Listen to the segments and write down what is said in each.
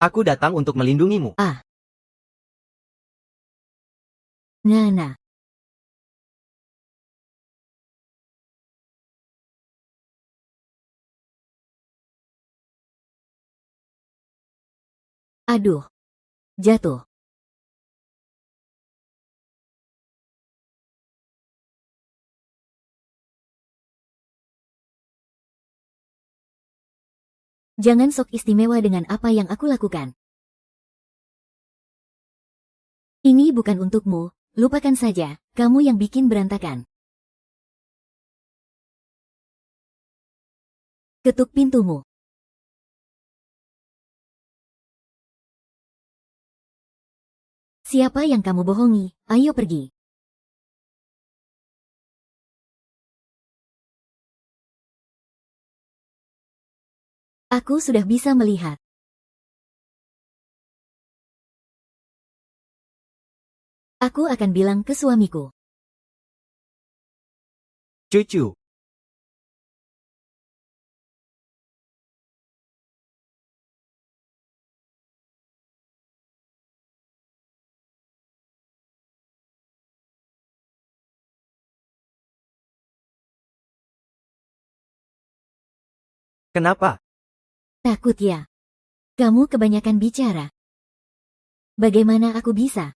Aku datang untuk melindungimu. Ah. Ngana. Aduh. Jatuh. Jangan sok istimewa dengan apa yang aku lakukan. Ini bukan untukmu, lupakan saja, kamu yang bikin berantakan. Ketuk pintumu. Siapa yang kamu bohongi? Ayo pergi. Aku sudah bisa melihat. Aku akan bilang ke suamiku. Cucu. Kenapa? Takut ya? Kamu kebanyakan bicara. Bagaimana aku bisa?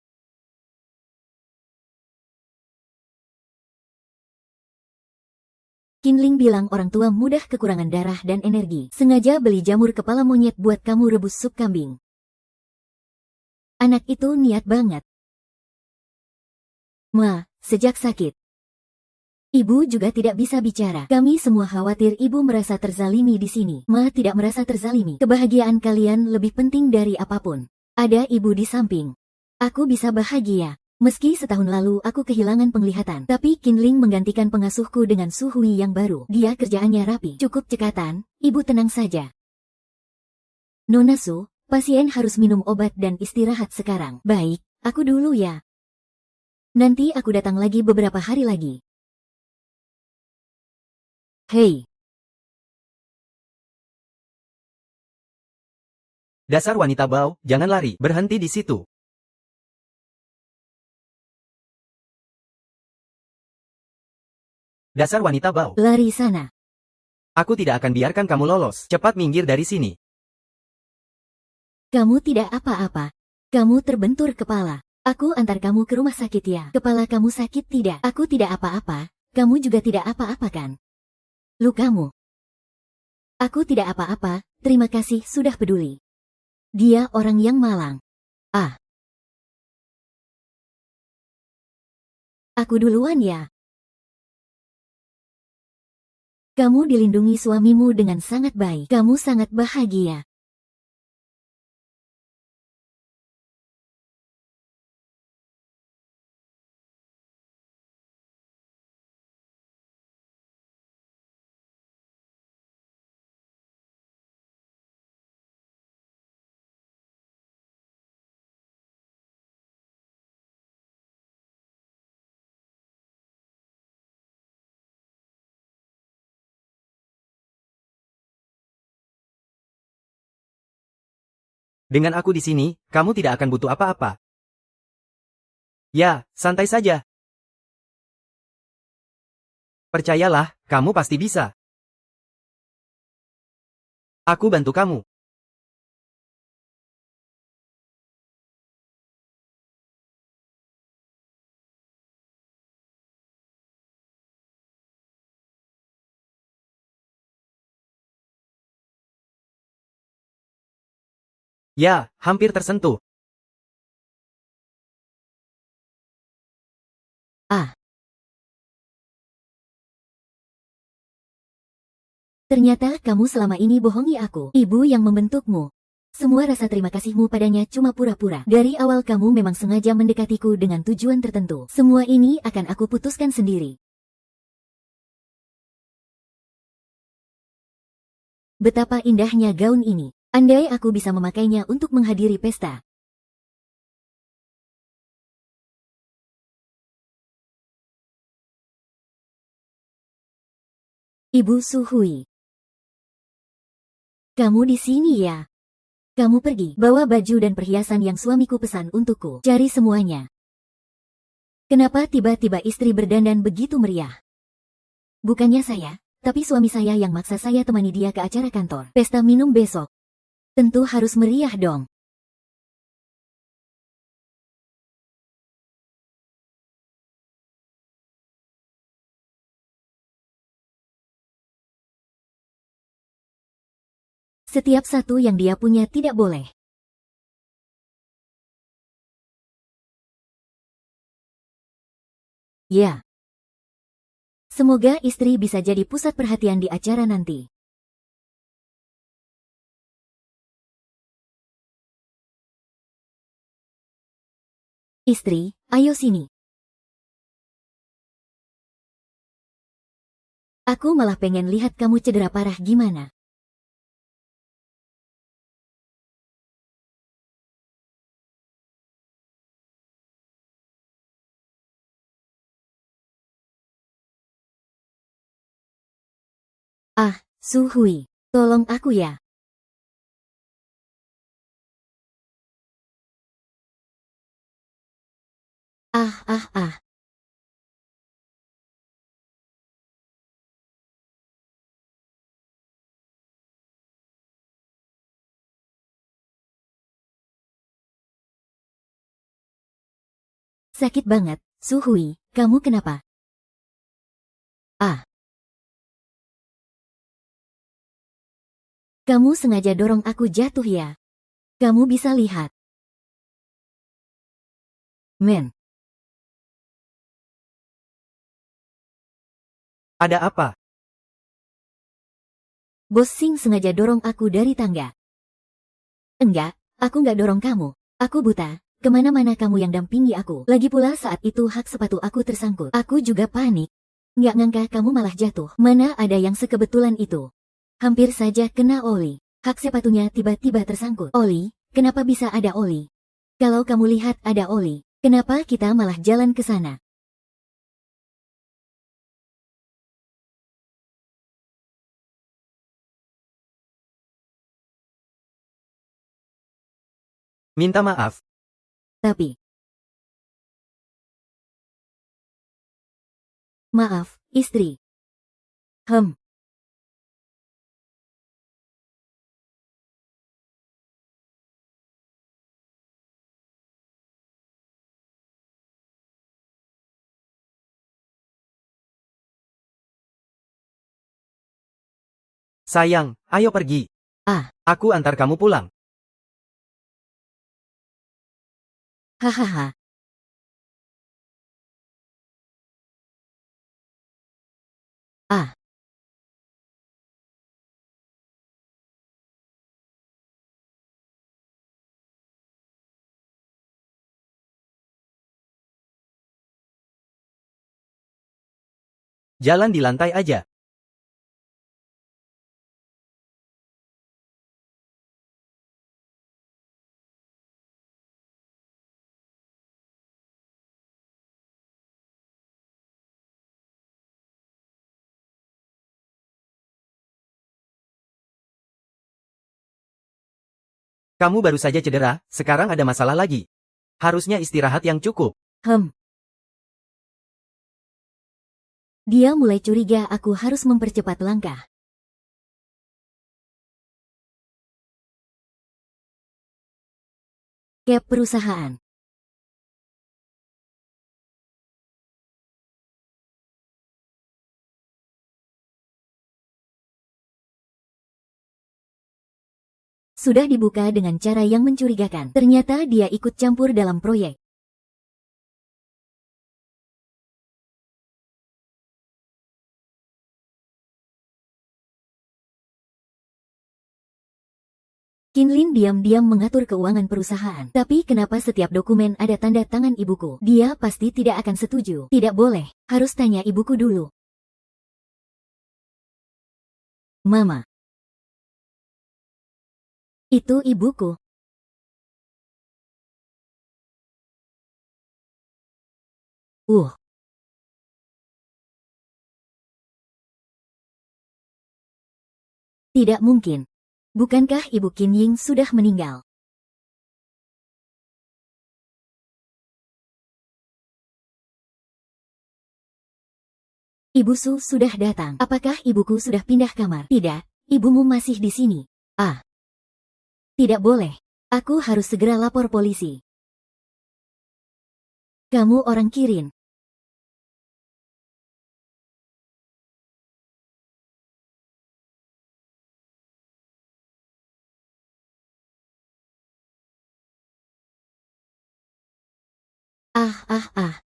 Kinling bilang orang tua mudah kekurangan darah dan energi. Sengaja beli jamur kepala monyet buat kamu rebus sup kambing. Anak itu niat banget. Ma, sejak sakit. Ibu juga tidak bisa bicara. Kami semua khawatir ibu merasa terzalimi di sini. Ma tidak merasa terzalimi. Kebahagiaan kalian lebih penting dari apapun. Ada ibu di samping. Aku bisa bahagia. Meski setahun lalu aku kehilangan penglihatan, tapi Kinling menggantikan pengasuhku dengan Suhui yang baru. Dia kerjaannya rapi. Cukup cekatan, ibu tenang saja. Nona Su, pasien harus minum obat dan istirahat sekarang. Baik, aku dulu ya. Nanti aku datang lagi beberapa hari lagi. Hei. Dasar wanita bau, jangan lari. Berhenti di situ. Dasar wanita bau. Lari sana. Aku tidak akan biarkan kamu lolos. Cepat minggir dari sini. Kamu tidak apa-apa. Kamu terbentur kepala. Aku antar kamu ke rumah sakit ya. Kepala kamu sakit tidak? Aku tidak apa-apa. Kamu juga tidak apa-apa kan? Lukamu. Aku tidak apa-apa, terima kasih sudah peduli. Dia orang yang malang. Ah. Aku duluan ya. Kamu dilindungi suamimu dengan sangat baik. Kamu sangat bahagia. Dengan aku di sini, kamu tidak akan butuh apa-apa. Ya, santai saja. Percayalah, kamu pasti bisa. Aku bantu kamu. Ya, hampir tersentuh. Ah. Ternyata kamu selama ini bohongi aku. Ibu yang membentukmu. Semua rasa terima kasihmu padanya cuma pura-pura. Dari awal kamu memang sengaja mendekatiku dengan tujuan tertentu. Semua ini akan aku putuskan sendiri. Betapa indahnya gaun ini. Andai aku bisa memakainya untuk menghadiri pesta. Ibu Suhui. Kamu di sini ya? Kamu pergi, bawa baju dan perhiasan yang suamiku pesan untukku. Cari semuanya. Kenapa tiba-tiba istri berdandan begitu meriah? Bukannya saya, tapi suami saya yang maksa saya temani dia ke acara kantor. Pesta minum besok. Tentu harus meriah dong. Setiap satu yang dia punya tidak boleh. Ya. Semoga istri bisa jadi pusat perhatian di acara nanti. Istri, ayo sini. Aku malah pengen lihat kamu cedera parah gimana. Ah, Su Hui, tolong aku ya. Ah. Sakit banget, Su Hui, kamu kenapa? Ah, kamu sengaja dorong aku jatuh ya? Kamu bisa lihat. Men, Ada apa? Bos Sing sengaja dorong aku dari tangga. Enggak, aku nggak dorong kamu. Aku buta. Kemana-mana kamu yang dampingi aku. Lagi pula saat itu hak sepatu aku tersangkut. Aku juga panik. Nggak ngangka kamu malah jatuh. Mana ada yang sekebetulan itu. Hampir saja kena oli. Hak sepatunya tiba-tiba tersangkut. Oli, kenapa bisa ada oli? Kalau kamu lihat ada oli, kenapa kita malah jalan ke sana? Minta maaf. Tapi, maaf, istri. Hem. Sayang, ayo pergi. Ah, Aku antar kamu pulang. hahaha. Ah, Jalan di lantai aja. Kamu baru saja cedera, sekarang ada masalah lagi. Harusnya istirahat yang cukup. hem. Dia mulai curiga aku harus mempercepat langkah. Cap perusahaan. Sudah dibuka dengan cara yang mencurigakan. Ternyata dia ikut campur dalam proyek. Kinlin diam-diam mengatur keuangan perusahaan. Tapi kenapa setiap dokumen ada tanda tangan ibuku? Dia pasti tidak akan setuju. Tidak boleh. Harus tanya ibuku dulu. Mama. Itu ibuku. Uh. Tidak mungkin. Bukankah Ibu Qin Ying sudah meninggal? Ibu Su sudah datang. Apakah ibuku sudah pindah kamar? Tidak, ibumu masih di sini. Ah, tidak boleh. Aku harus segera lapor polisi. Kamu orang Kirin. Ah.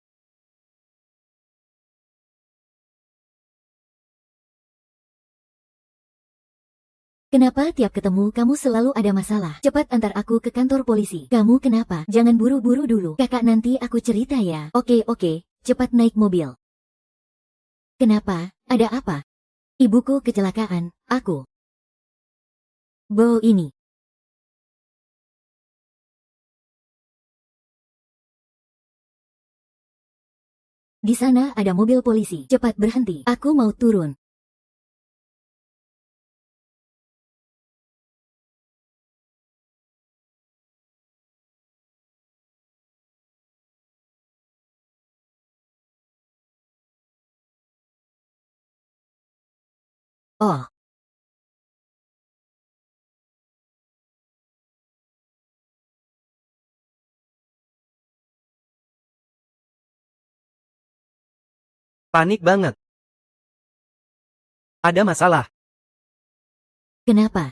Kenapa tiap ketemu kamu selalu ada masalah? Cepat antar aku ke kantor polisi. Kamu kenapa? Jangan buru-buru dulu. Kakak, nanti aku cerita ya. Oke. Cepat naik mobil. Kenapa? Ada apa? Ibuku kecelakaan. Aku. Bo ini. Di sana ada mobil polisi. Cepat berhenti. Aku mau turun. Oh. Panik banget. Ada masalah. Kenapa?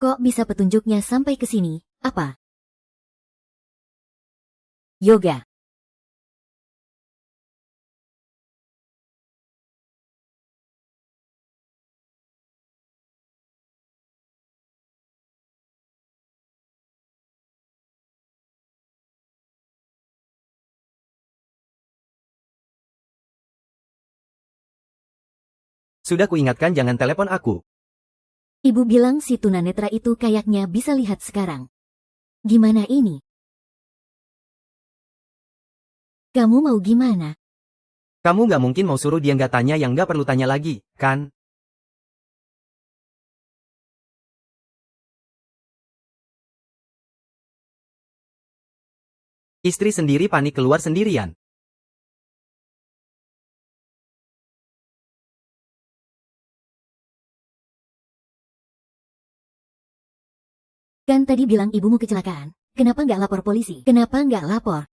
Kok bisa petunjuknya sampai ke sini? Apa? Yoga. Sudah kuingatkan jangan telepon aku. Ibu bilang si tunanetra itu kayaknya bisa lihat sekarang. Gimana ini? Kamu mau gimana? Kamu nggak mungkin mau suruh dia nggak tanya yang nggak perlu tanya lagi, kan? Istri sendiri panik keluar sendirian. Kan tadi bilang ibumu kecelakaan. Kenapa nggak lapor polisi? Kenapa nggak lapor?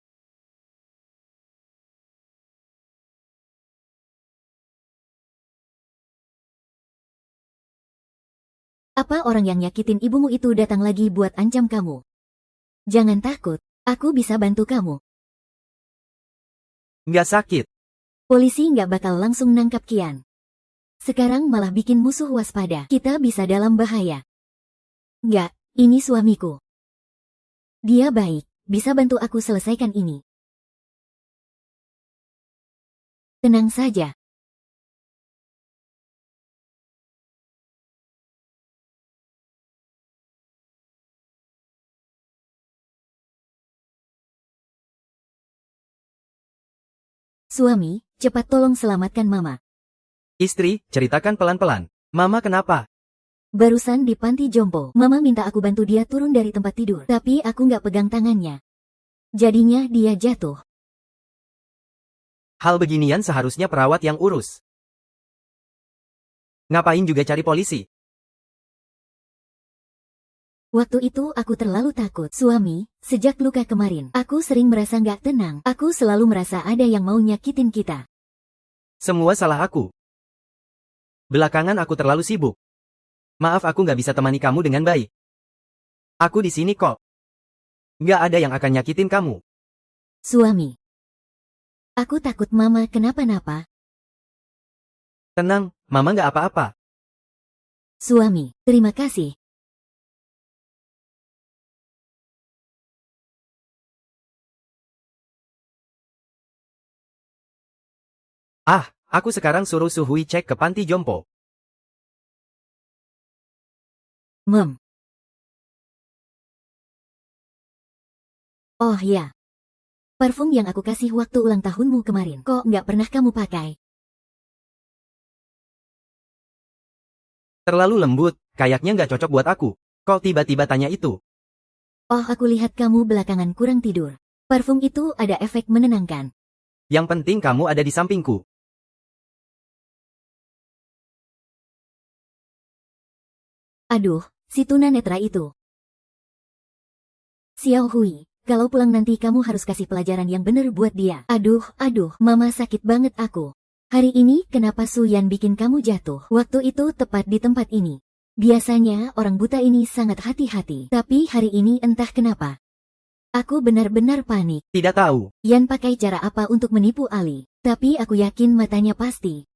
Apa orang yang nyakitin ibumu itu datang lagi buat ancam kamu? Jangan takut, aku bisa bantu kamu. Nggak sakit. Polisi nggak bakal langsung nangkap Kian. Sekarang malah bikin musuh waspada. Kita bisa dalam bahaya. Nggak, ini suamiku. Dia baik, bisa bantu aku selesaikan ini. Tenang saja. Suami, cepat tolong selamatkan Mama. Istri, ceritakan pelan-pelan. Mama kenapa? Barusan di panti jompo, Mama minta aku bantu dia turun dari tempat tidur. Tapi aku nggak pegang tangannya. Jadinya dia jatuh. Hal beginian seharusnya perawat yang urus. Ngapain juga cari polisi? Waktu itu aku terlalu takut. Suami, sejak luka kemarin, aku sering merasa nggak tenang. Aku selalu merasa ada yang mau nyakitin kita. Semua salah aku. Belakangan aku terlalu sibuk. Maaf aku nggak bisa temani kamu dengan baik. Aku di sini kok. Nggak ada yang akan nyakitin kamu. Suami. Aku takut Mama kenapa-napa. Tenang, Mama nggak apa-apa. Suami, terima kasih. Aku sekarang suruh Suhui cek ke panti jompo. Mem. Oh ya. Parfum yang aku kasih waktu ulang tahunmu kemarin, kok nggak pernah kamu pakai? Terlalu lembut, kayaknya nggak cocok buat aku. Kok tiba-tiba tanya itu? Oh, aku lihat kamu belakangan kurang tidur. Parfum itu ada efek menenangkan. Yang penting kamu ada di sampingku. Aduh, si tunanetra itu. Xiao Hui, kalau pulang nanti kamu harus kasih pelajaran yang bener buat dia. Aduh, mama sakit banget aku. Hari ini kenapa Su Yan bikin kamu jatuh? Waktu itu tepat di tempat ini. Biasanya orang buta ini sangat hati-hati, tapi hari ini entah kenapa. Aku benar-benar panik. Tidak tahu. Yan pakai cara apa untuk menipu Ali, tapi aku yakin matanya pasti.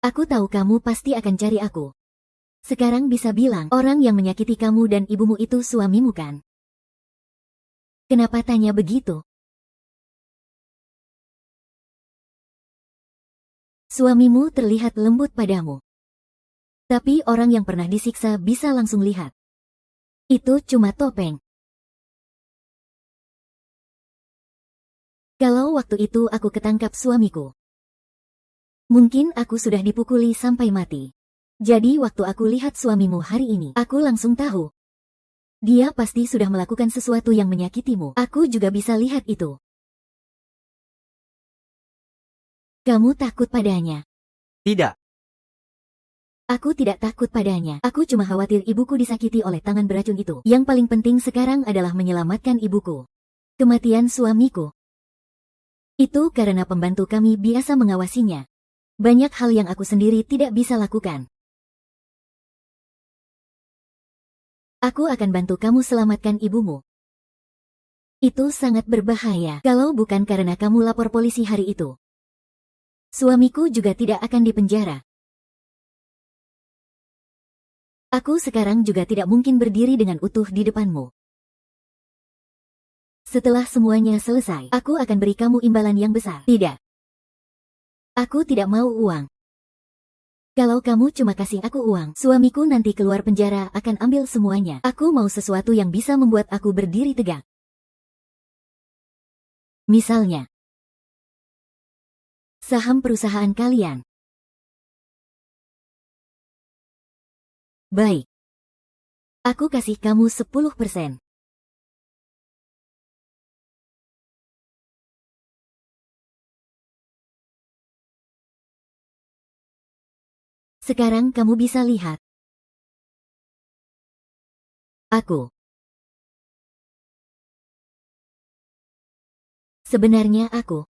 Aku tahu kamu pasti akan cari aku. Sekarang bisa bilang, orang yang menyakiti kamu dan ibumu itu suamimu kan? Kenapa tanya begitu? Suamimu terlihat lembut padamu. Tapi orang yang pernah disiksa bisa langsung lihat. Itu cuma topeng. Kalau waktu itu aku ketangkap suamiku, mungkin aku sudah dipukuli sampai mati. Jadi waktu aku lihat suamimu hari ini, aku langsung tahu. Dia pasti sudah melakukan sesuatu yang menyakitimu. Aku juga bisa lihat itu. Kamu takut padanya? Tidak. Aku tidak takut padanya. Aku cuma khawatir ibuku disakiti oleh tangan beracun itu. Yang paling penting sekarang adalah menyelamatkan ibuku. Kematian suamiku. Itu karena pembantu kami biasa mengawasinya. Banyak hal yang aku sendiri tidak bisa lakukan. Aku akan bantu kamu selamatkan ibumu. Itu sangat berbahaya kalau bukan karena kamu lapor polisi hari itu. Suamiku juga tidak akan dipenjara. Aku sekarang juga tidak mungkin berdiri dengan utuh di depanmu. Setelah semuanya selesai, aku akan beri kamu imbalan yang besar. Tidak. Aku tidak mau uang. Kalau kamu cuma kasih aku uang, suamiku nanti keluar penjara akan ambil semuanya. Aku mau sesuatu yang bisa membuat aku berdiri tegak. Misalnya, saham perusahaan kalian. Baik. Aku kasih kamu 10%. Sekarang kamu bisa lihat. Aku. Sebenarnya aku.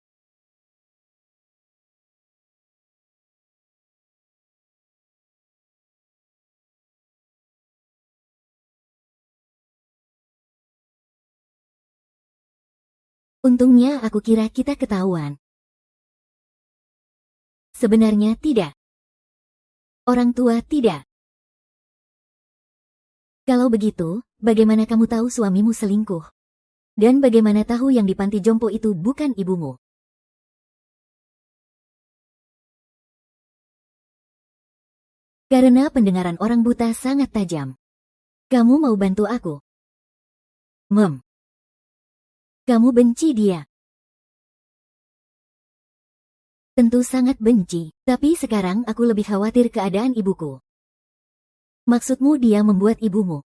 Untungnya aku kira kita ketahuan. Sebenarnya tidak. Orang tua tidak. Kalau begitu, bagaimana kamu tahu suamimu selingkuh? Dan bagaimana tahu yang di panti jompo itu bukan ibumu? Karena pendengaran orang buta sangat tajam. Kamu mau bantu aku? Kamu benci dia. Tentu sangat benci, tapi sekarang aku lebih khawatir keadaan ibuku. Maksudmu dia membuat ibumu?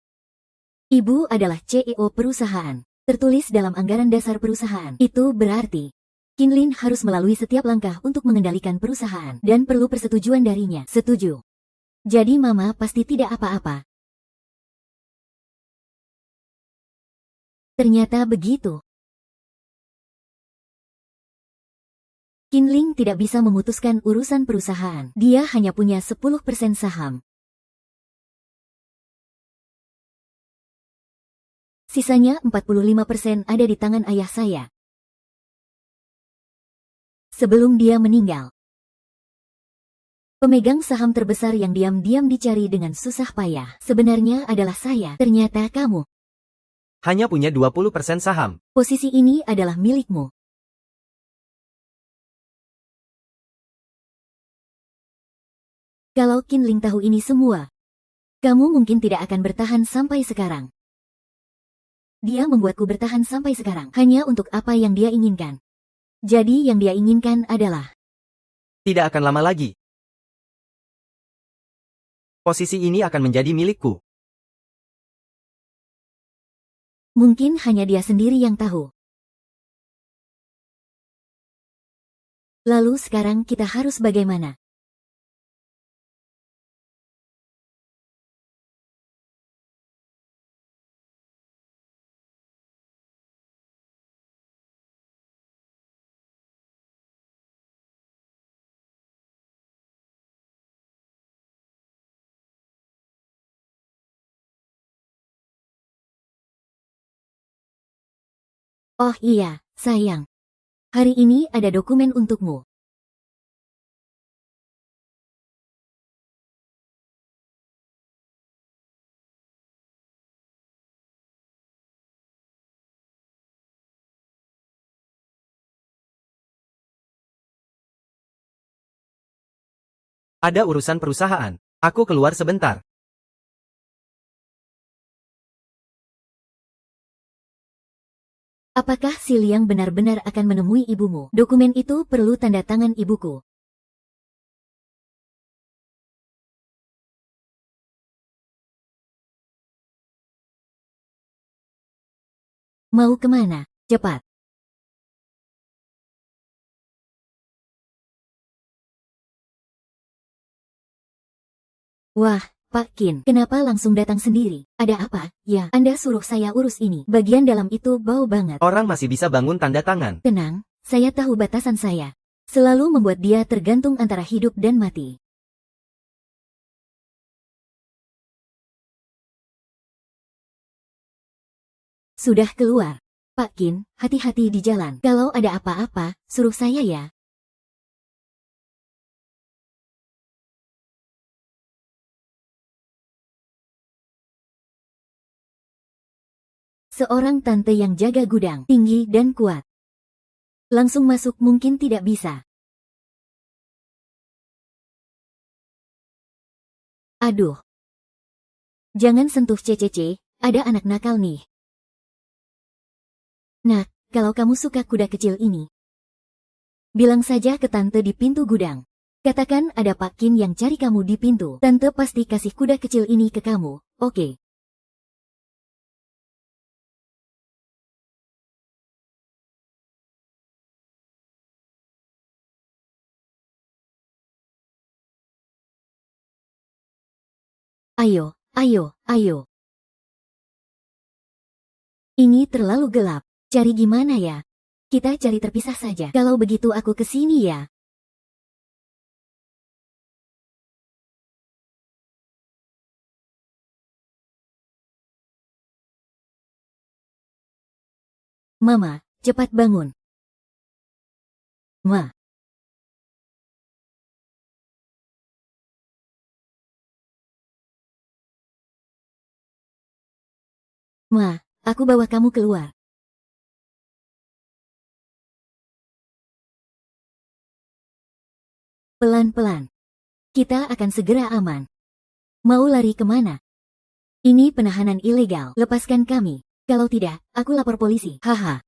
Ibu adalah CEO perusahaan, tertulis dalam anggaran dasar perusahaan. Itu berarti, Kinlin harus melalui setiap langkah untuk mengendalikan perusahaan dan perlu persetujuan darinya. Setuju. Jadi mama pasti tidak apa-apa. Ternyata begitu. Kinling tidak bisa memutuskan urusan perusahaan. Dia hanya punya 10% saham. Sisanya 45% ada di tangan ayah saya. Sebelum dia meninggal. Pemegang saham terbesar yang diam-diam dicari dengan susah payah. Sebenarnya adalah saya. Ternyata kamu. Hanya punya 20% saham. Posisi ini adalah milikmu. Kalau Kinling tahu ini semua, kamu mungkin tidak akan bertahan sampai sekarang. Dia membuatku bertahan sampai sekarang hanya untuk apa yang dia inginkan. Jadi yang dia inginkan adalah Tidak akan lama lagi. Posisi ini akan menjadi milikku. mungkin hanya dia sendiri yang tahu. Lalu sekarang kita harus bagaimana? Oh iya, sayang. Hari ini ada dokumen untukmu. Ada urusan perusahaan. Aku keluar sebentar. Apakah si Liang benar-benar akan menemui ibumu? Dokumen itu perlu tanda tangan ibuku. Mau kemana? Cepat. Wah, Pak Qin, kenapa langsung datang sendiri? Ada apa? Ya, Anda suruh saya urus ini. Bagian dalam itu bau banget. Orang masih bisa bangun tanda tangan. Tenang, saya tahu batasan saya. Selalu membuat dia tergantung antara hidup dan mati. Sudah keluar. Pak Qin, hati-hati di jalan. Kalau ada apa-apa, suruh saya ya. Seorang tante yang jaga gudang, tinggi dan kuat. Langsung masuk mungkin tidak bisa. Aduh. Jangan sentuh CCC, ada anak nakal nih. Nah, kalau kamu suka kuda kecil ini, bilang saja ke tante di pintu gudang. Katakan ada Pak Qin yang cari kamu di pintu. Tante pasti kasih kuda kecil ini ke kamu, oke? Ayo, ayo, ayo. Ini terlalu gelap. Cari gimana ya? Kita cari terpisah saja. Kalau begitu aku ke sini ya. Mama, cepat bangun. Ma. Ma, aku bawa kamu keluar. Pelan-pelan. Kita akan segera aman. Mau lari kemana? Ini penahanan ilegal. Lepaskan kami. Kalau tidak, aku lapor polisi. Haha.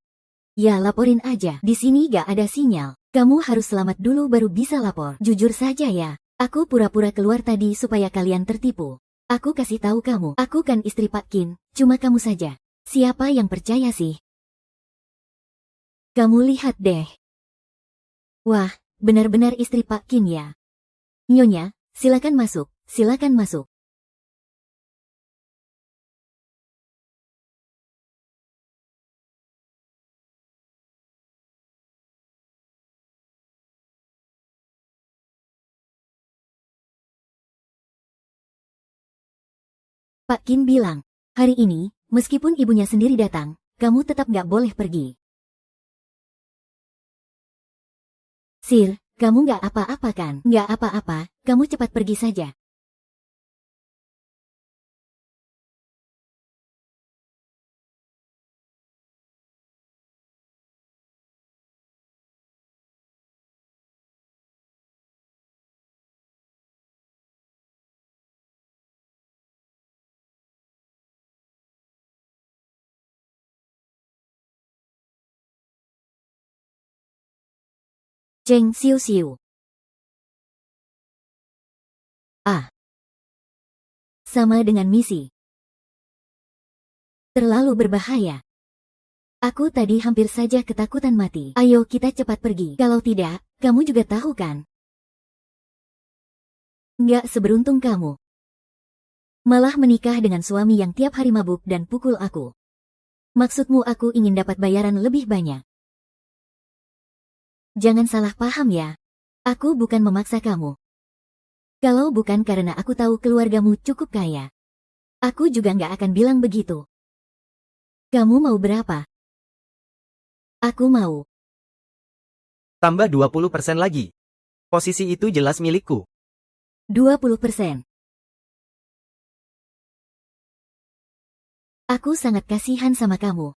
Ya laporin aja. Di sini gak ada sinyal. Kamu harus selamat dulu baru bisa lapor. Jujur saja ya. Aku pura-pura keluar tadi supaya kalian tertipu. Aku kasih tahu kamu. Aku kan istri Pak Qin. Cuma kamu saja. Siapa yang percaya sih? Kamu lihat deh. Wah, benar-benar istri Pak Qin ya. Nyonya, silakan masuk. Silakan masuk. Pak Qin bilang, hari ini, meskipun ibunya sendiri datang, kamu tetap gak boleh pergi. Sir, kamu gak apa-apa kan? Gak apa-apa, kamu cepat pergi saja. Cheng Xiuxiu. Sama dengan misi. Terlalu berbahaya. Aku tadi hampir saja ketakutan mati. Ayo kita cepat pergi. Kalau tidak, kamu juga tahu kan? Nggak seberuntung kamu. Malah menikah dengan suami yang tiap hari mabuk dan pukul aku. Maksudmu aku ingin dapat bayaran lebih banyak. Jangan salah paham ya. Aku bukan memaksa kamu. Kalau bukan karena aku tahu keluargamu cukup kaya, aku juga nggak akan bilang begitu. Kamu mau berapa? Aku mau. Tambah 20% lagi. Posisi itu jelas milikku. 20%. Aku sangat kasihan sama kamu.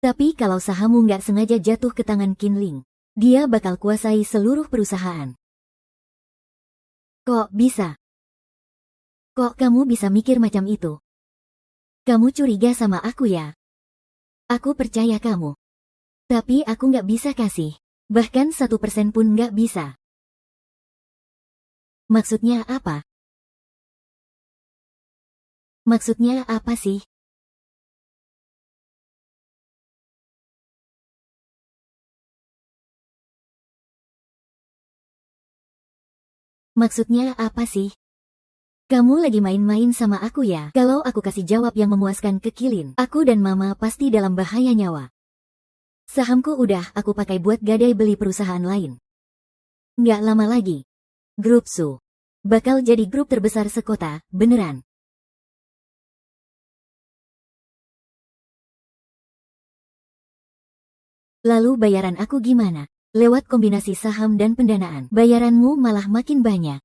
Tapi kalau sahammu nggak sengaja jatuh ke tangan Qin Ling, dia bakal kuasai seluruh perusahaan. Kok bisa? Kok kamu bisa mikir macam itu? Kamu curiga sama aku ya? Aku percaya kamu. Tapi aku nggak bisa kasih. Bahkan 1% pun nggak bisa. Maksudnya apa? Maksudnya apa sih? Maksudnya apa sih? Kamu lagi main-main sama aku ya? Kalau aku kasih jawab yang memuaskan ke Qilin, aku dan Mama pasti dalam bahaya nyawa. Sahamku udah aku pakai buat gadai beli perusahaan lain. Nggak lama lagi, Grup Su bakal jadi grup terbesar sekota, beneran. Lalu bayaran aku gimana? Lewat kombinasi saham dan pendanaan, bayaranmu malah makin banyak.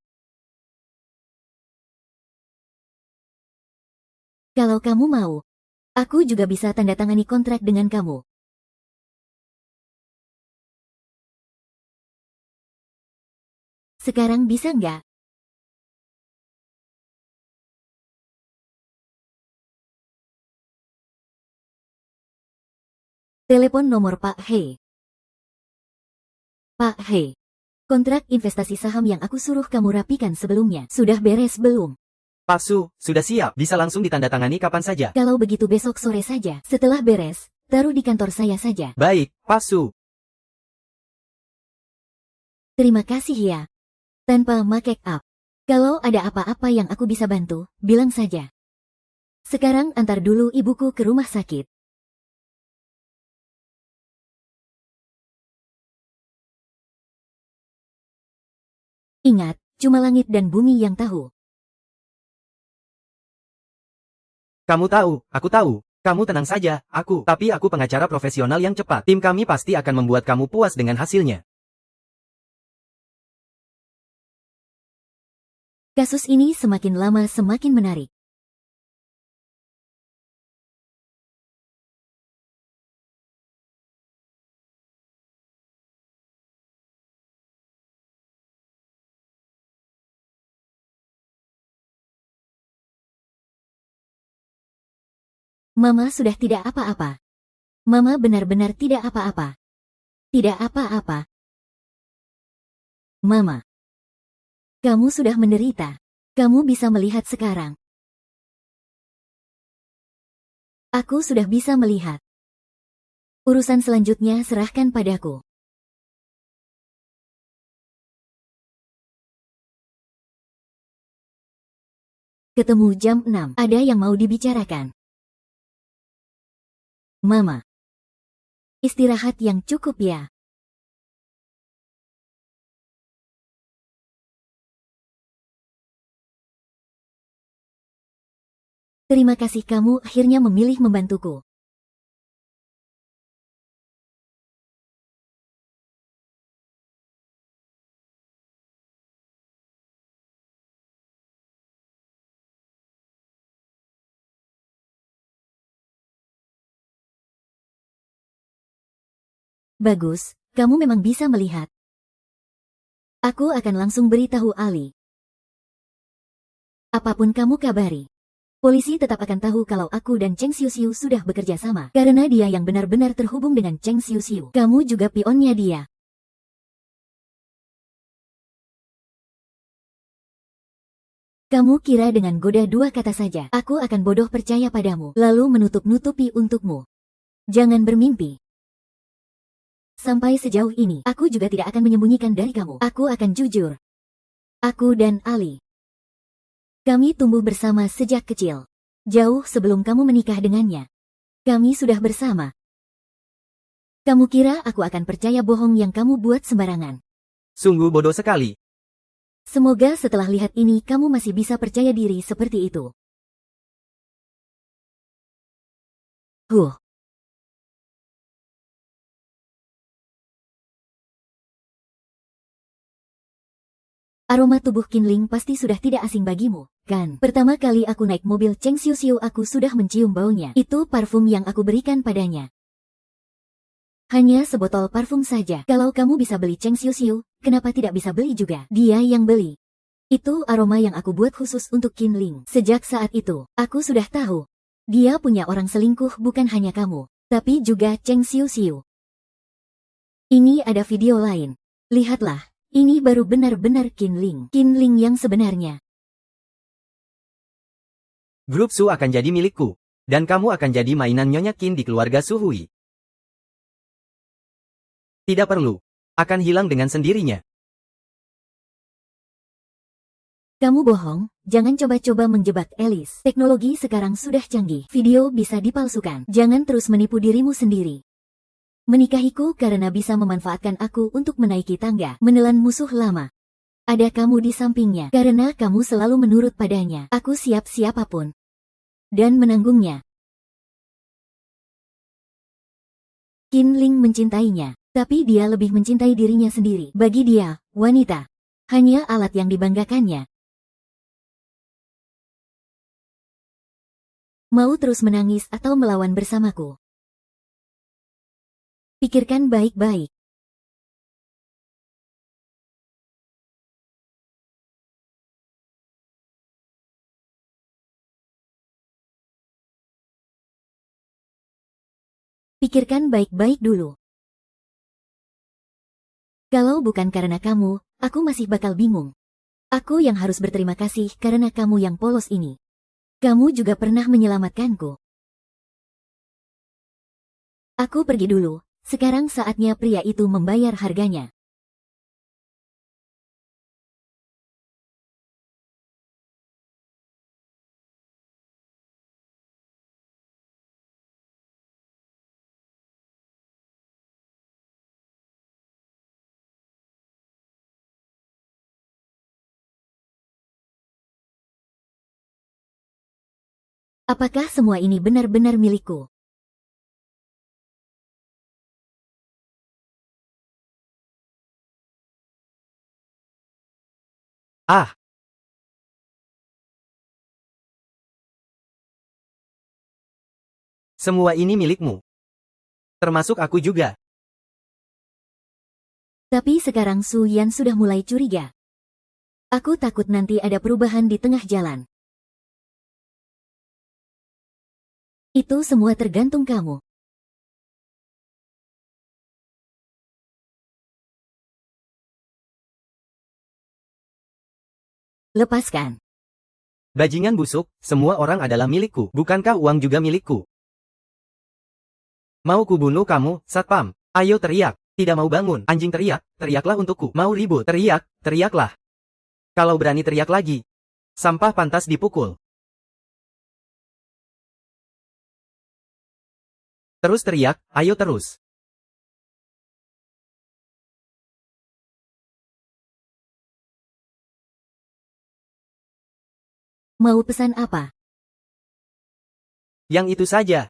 Kalau kamu mau, aku juga bisa tanda tangani kontrak dengan kamu. Sekarang bisa nggak? Telepon nomor Pak He. Pak He, kontrak investasi saham yang aku suruh kamu rapikan sebelumnya, sudah beres belum? Pak Su, sudah siap. Bisa langsung ditandatangani kapan saja. Kalau begitu besok sore saja, setelah beres, taruh di kantor saya saja. Baik, Pak Su. Terima kasih ya. Tanpa make up. Kalau ada apa-apa yang aku bisa bantu, bilang saja. Sekarang antar dulu ibuku ke rumah sakit. Ingat, cuma langit dan bumi yang tahu. Kamu tahu, aku tahu. Kamu tenang saja, tapi aku pengacara profesional yang cepat. Tim kami pasti akan membuat kamu puas dengan hasilnya. Kasus ini semakin lama semakin menarik. Mama sudah tidak apa-apa. Mama benar-benar tidak apa-apa. Tidak apa-apa. Mama. Kamu sudah menderita. Kamu bisa melihat sekarang. Aku sudah bisa melihat. Urusan selanjutnya serahkan padaku. Ketemu jam 6. Ada yang mau dibicarakan. Mama. Istirahat yang cukup ya. Terima kasih kamu akhirnya memilih membantuku. Bagus, kamu memang bisa melihat. Aku akan langsung beritahu Ali. Apapun kamu kabari. Polisi tetap akan tahu kalau aku dan Cheng Xiuxiu sudah bekerja sama. Karena dia yang benar-benar terhubung dengan Cheng Xiuxiu. Kamu juga pionnya dia. Kamu kira dengan goda dua kata saja, aku akan bodoh percaya padamu, lalu menutup-nutupi untukmu. Jangan bermimpi. Sampai sejauh ini, aku juga tidak akan menyembunyikan dari kamu. Aku akan jujur. Aku dan Ali. Kami tumbuh bersama sejak kecil. Jauh sebelum kamu menikah dengannya. Kami sudah bersama. Kamu kira aku akan percaya bohong yang kamu buat sembarangan? Sungguh bodoh sekali. Semoga setelah lihat ini kamu masih bisa percaya diri seperti itu. Aroma tubuh Qinling pasti sudah tidak asing bagimu, kan? Pertama kali aku naik mobil Cheng Xiu aku sudah mencium baunya. Itu parfum yang aku berikan padanya. Hanya sebotol parfum saja. Kalau kamu bisa beli Cheng Xiu, kenapa tidak bisa beli juga? Dia yang beli. Itu aroma yang aku buat khusus untuk Qinling. Sejak saat itu, aku sudah tahu. Dia punya orang selingkuh bukan hanya kamu, tapi juga Cheng Xiu. Ini ada video lain. Lihatlah. Ini baru benar-benar Qinling. Qinling yang sebenarnya. Grup Su akan jadi milikku. Dan kamu akan jadi mainan Nyonya Qin di keluarga Su Hui. Tidak perlu. Akan hilang dengan sendirinya. Kamu bohong, jangan coba-coba menjebak Alice. Teknologi sekarang sudah canggih. Video bisa dipalsukan. Jangan terus menipu dirimu sendiri. Menikahiku karena bisa memanfaatkan aku untuk menaiki tangga, menelan musuh lama. Ada kamu di sampingnya, karena kamu selalu menurut padanya. Aku siap siapapun. Dan menanggungnya. Qinling mencintainya, tapi dia lebih mencintai dirinya sendiri. Bagi dia, wanita hanya alat yang dibanggakannya. Mau terus menangis atau melawan bersamaku? Pikirkan baik-baik. Pikirkan baik-baik dulu. Kalau bukan karena kamu, aku masih bakal bingung. Aku yang harus berterima kasih karena kamu yang polos ini. Kamu juga pernah menyelamatkanku. Aku pergi dulu. Sekarang saatnya pria itu membayar harganya. Apakah semua ini benar-benar milikku? Ah, semua ini milikmu. Termasuk aku juga. Tapi sekarang Su Yan sudah mulai curiga. Aku takut nanti ada perubahan di tengah jalan. Itu semua tergantung kamu. Lepaskan. Bajingan busuk, semua orang adalah milikku. Bukankah uang juga milikku? Mau kubunuh kamu, Satpam? Ayo teriak. Tidak mau bangun. Anjing teriak, teriaklah untukku. Mau ribut, teriak, teriaklah. Kalau berani teriak lagi. Sampah pantas dipukul. Terus teriak, ayo terus. Mau pesan apa? Yang itu saja.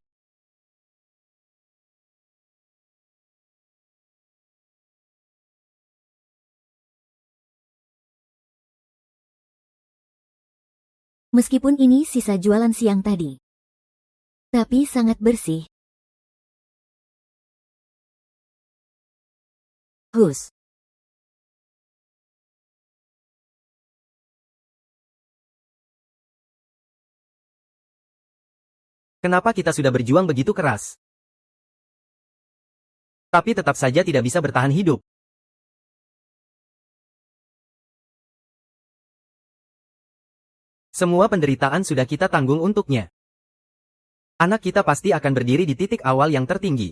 Meskipun ini sisa jualan siang tadi. Tapi sangat bersih. Hus. Kenapa kita sudah berjuang begitu keras? Tapi tetap saja tidak bisa bertahan hidup. Semua penderitaan sudah kita tanggung untuknya. Anak kita pasti akan berdiri di titik awal yang tertinggi.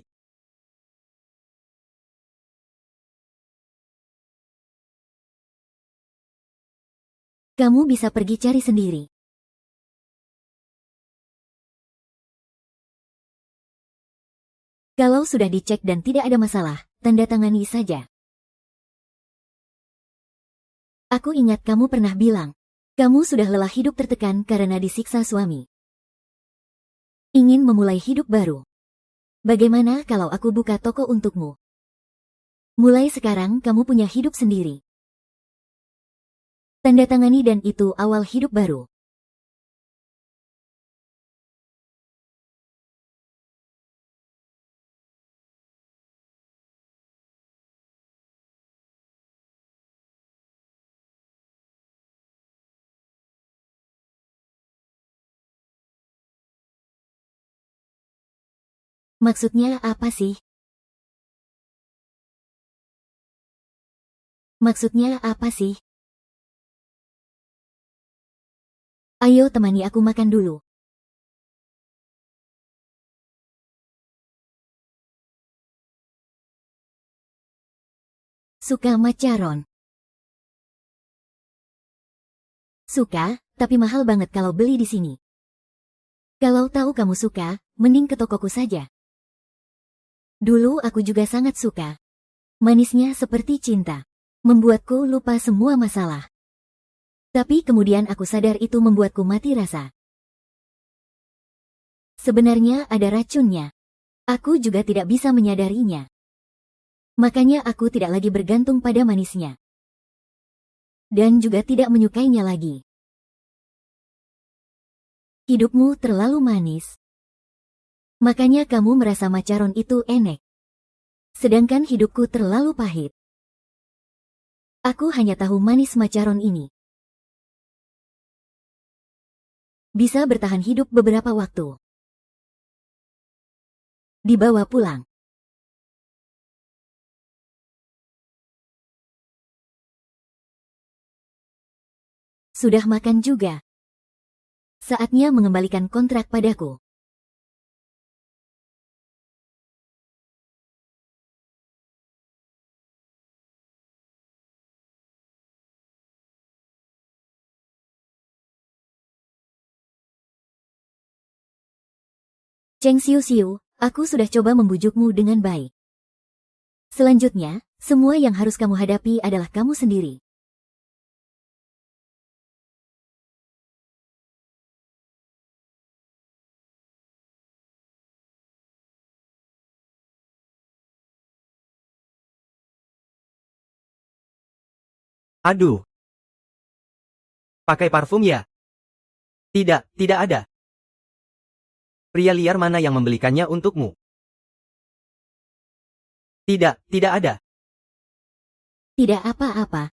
Kamu bisa pergi cari sendiri. Kalau sudah dicek dan tidak ada masalah, tanda tangani saja. Aku ingat kamu pernah bilang, kamu sudah lelah hidup tertekan karena disiksa suami. Ingin memulai hidup baru. Bagaimana kalau aku buka toko untukmu? Mulai sekarang kamu punya hidup sendiri. Tanda tangani dan itu awal hidup baru. Maksudnya apa sih? Maksudnya apa sih? Ayo temani aku makan dulu. Suka macaron. Suka, tapi mahal banget kalau beli di sini. Kalau tahu kamu suka, mending ke tokoku saja. Dulu aku juga sangat suka. Manisnya seperti cinta. Membuatku lupa semua masalah. Tapi kemudian aku sadar itu membuatku mati rasa. Sebenarnya ada racunnya. Aku juga tidak bisa menyadarinya. Makanya aku tidak lagi bergantung pada manisnya. Dan juga tidak menyukainya lagi. Hidupmu terlalu manis. Makanya kamu merasa macaron itu enak. Sedangkan hidupku terlalu pahit. Aku hanya tahu manis macaron ini. Bisa bertahan hidup beberapa waktu. Dibawa pulang. Sudah makan juga. Saatnya mengembalikan kontrak padaku. Cheng Xiu, aku sudah coba membujukmu dengan baik. Selanjutnya, semua yang harus kamu hadapi adalah kamu sendiri. Aduh. Pakai parfum ya? Tidak, tidak ada. Pria liar mana yang membelikannya untukmu? Tidak, tidak ada. Tidak apa-apa.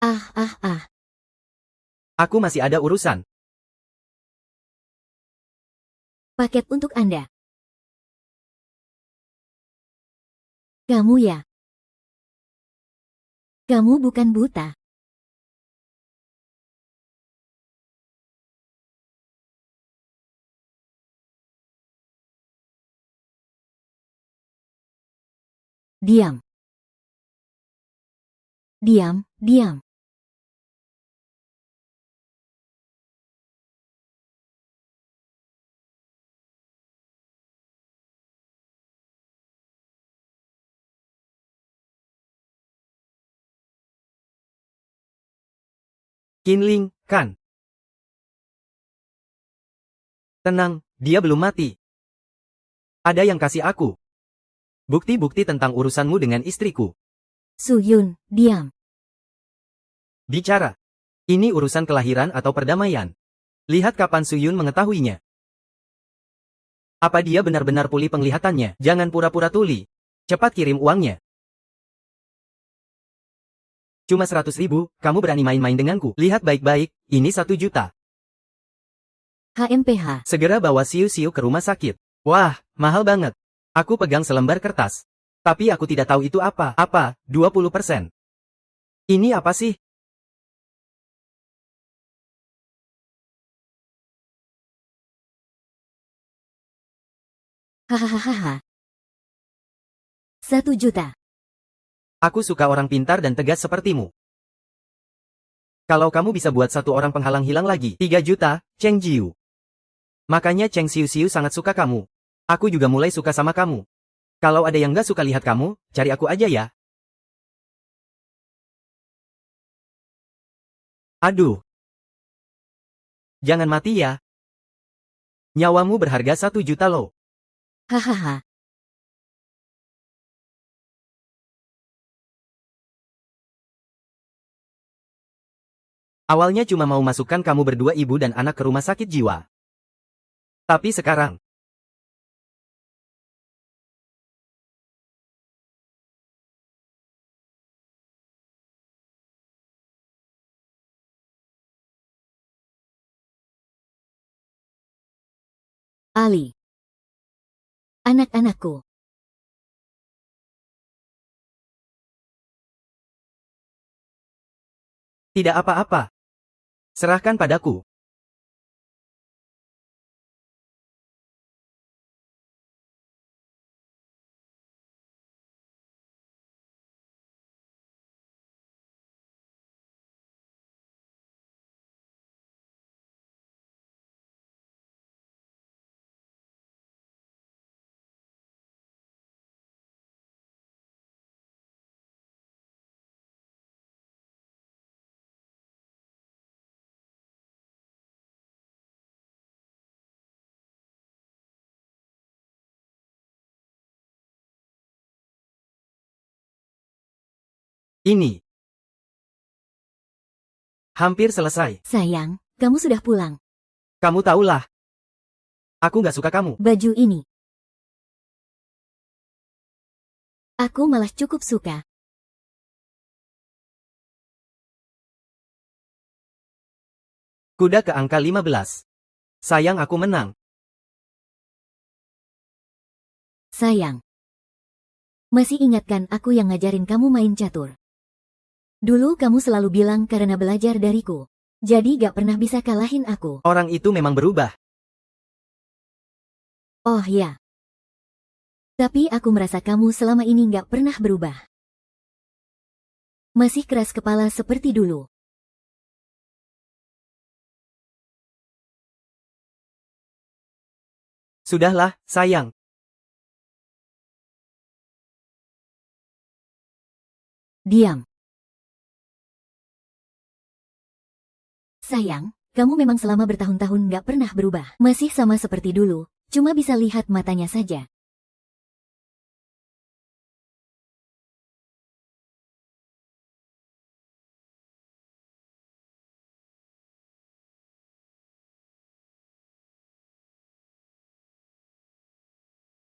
Ah. Aku masih ada urusan. Paket untuk Anda. Kamu ya? Kamu bukan buta. Diam. Diam, diam. Qinling, kan? Tenang, dia belum mati. Ada yang kasih aku bukti-bukti tentang urusanmu dengan istriku. Su Yun, diam. Bicara. Ini urusan kelahiran atau perdamaian. Lihat kapan Su Yun mengetahuinya. Apa dia benar-benar pulih penglihatannya? Jangan pura-pura tuli. Cepat kirim uangnya. Cuma 100.000, kamu berani main-main denganku. Lihat baik-baik, ini 1 juta. HMPH. Segera bawa Siu-Siu ke rumah sakit. Wah, mahal banget. Aku pegang selembar kertas. Tapi aku tidak tahu itu apa. Apa, 20%. Ini apa sih? Hahaha. 1 juta. Aku suka orang pintar dan tegas sepertimu. Kalau kamu bisa buat satu orang penghalang hilang lagi, 3 juta, Cheng Jiu. Makanya Cheng Xiu Xiu sangat suka kamu. Aku juga mulai suka sama kamu. Kalau ada yang gak suka lihat kamu, cari aku aja ya. Aduh. Jangan mati ya. Nyawamu berharga 1 juta loh. Hahaha. Awalnya cuma mau masukkan kamu berdua ibu dan anak ke rumah sakit jiwa. Tapi sekarang, Ali. Anak-anakku. tidak apa-apa. Serahkan padaku. Ini. Hampir selesai. Sayang, kamu sudah pulang. Kamu tahulah. Aku gak suka kamu. Baju ini. Aku malah cukup suka. Kuda ke angka 15. Sayang aku menang. Sayang. Masih ingatkan aku yang ngajarin kamu main catur? Dulu kamu selalu bilang karena belajar dariku. Jadi gak pernah bisa kalahin aku. Orang itu memang berubah. Oh ya. Tapi aku merasa kamu selama ini gak pernah berubah. Masih keras kepala seperti dulu. Sudahlah, sayang. Diam. Sayang, kamu memang selama bertahun-tahun gak pernah berubah. Masih sama seperti dulu, cuma bisa lihat matanya saja.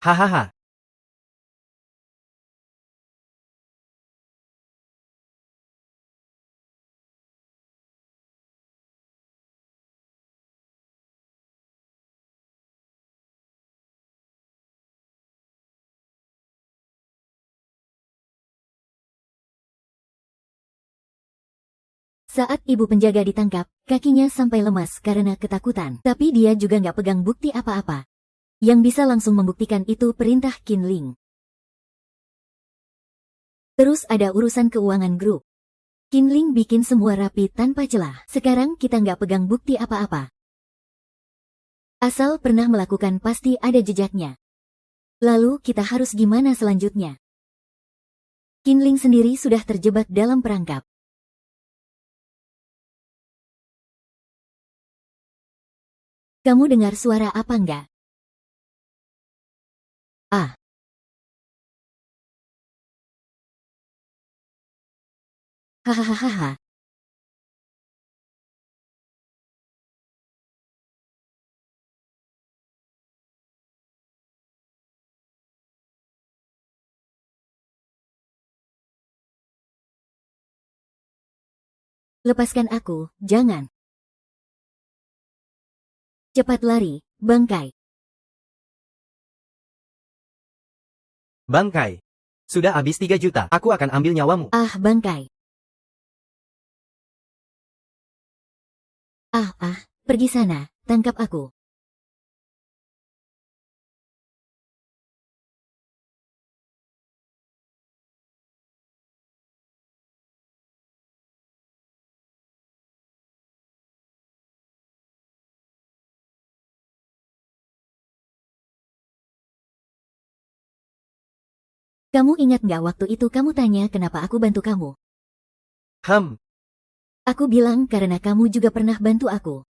Hahaha. Saat ibu penjaga ditangkap, kakinya sampai lemas karena ketakutan. Tapi dia juga nggak pegang bukti apa-apa. Yang bisa langsung membuktikan itu perintah Qin Ling. Terus ada urusan keuangan grup. Qin Ling bikin semua rapi tanpa celah. Sekarang kita nggak pegang bukti apa-apa. Asal pernah melakukan pasti ada jejaknya. Lalu kita harus gimana selanjutnya? Qin Ling sendiri sudah terjebak dalam perangkap. Kamu dengar suara apa enggak? Ah. Hahaha. Lepaskan aku, jangan. Cepat lari, bangkai. Bangkai. Sudah habis 3 juta. Aku akan ambil nyawamu. Ah, bangkai. Pergi sana, tangkap aku. Kamu ingat nggak waktu itu kamu tanya kenapa aku bantu kamu? Aku bilang karena kamu juga pernah bantu aku.